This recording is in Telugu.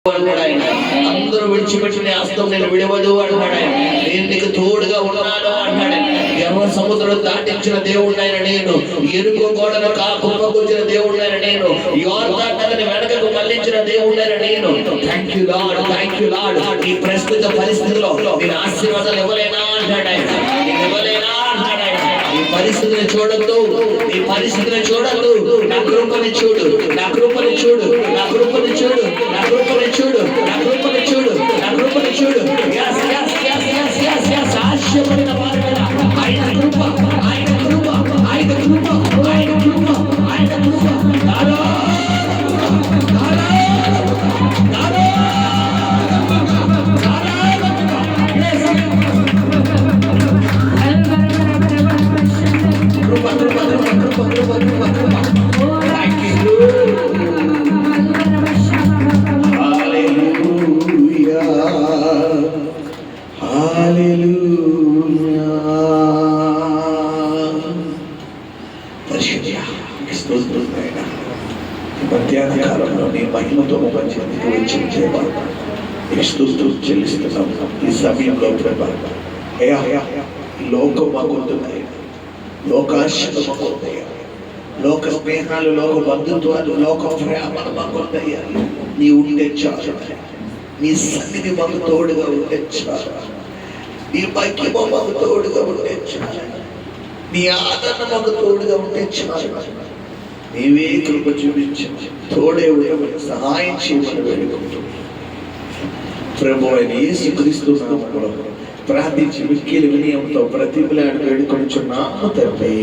అన్నాడు ఆయన. అందరూ విడిచిపెట్టిన హస్తం నేను విడవదు అన్నాడు ఆయన. నేను నీకు తోడుగా ఉన్నాను అన్నాడు ఆయన. ఎర్ర సముద్రం దాటించిన దేవుడు ఆయన నేను. ఎరుకో గోడను కుప్పకూర్చిన దేవుడు ఆయన నేను. యోర్దాను నదిని వెనకకు మళ్లించిన దేవుడు ఆయన నేను. Thank you lord, thank you lord. ఈ ప్రస్తుత పరిస్థితిలో నేను ఆశీర్వాదాలు ఇవ్వలేనా అన్నాడు ఆయన. నేను ఇవ్వలేనా అన్నాడు ఆయన. ఈ పరిస్థితిని చూడద్దు, ఈ పరిస్థితిని చూడద్దు, నా కృపని చూడు, నా కృపని చూడు, నా కృపని చూడు, నా కృపని చూడు, నా కృపని చూడు, నా కృపని చూడు. ఆశపడిన వారి మీద ఆయన కృప, ఆయన కృప, ఆయన కృప, ఆయన కృప, ఆయన కృప. మధ్యాహ్న కాలంలో నీ మహిమతో మంచికి వచ్చి స్తుతులు చెల్లిస్తున్నాం. ఈ సమయంలో ప్రభా ఈ లోకం మాకుంటున్నాయి, లోకాశలు మాకుంటాయా, లోక స్నేహాలు, లోక బంధుత్వాలు, లోక ప్రేమలు మాకుంటాయా. నీ ఉండే చాలు, నీ సన్నిధి మాకు తోడుగా ఉండే చాలు, నీ మహిమ మాకు తోడుగా ఉండే చాలు, నీ ఆదరణ మాకు తోడుగా ఉండే చాలు. నీవే కృప చూపించి తోడే సహాయం చేయమని వేడుకుంటున్నాం. ప్రభు అయిన యేసుక్రీస్తు నామములో ప్రార్థించి మిక్కిలి వినయంతో ప్రతిఫలాన్ని వేడుకొనుచున్నాము తండ్రి.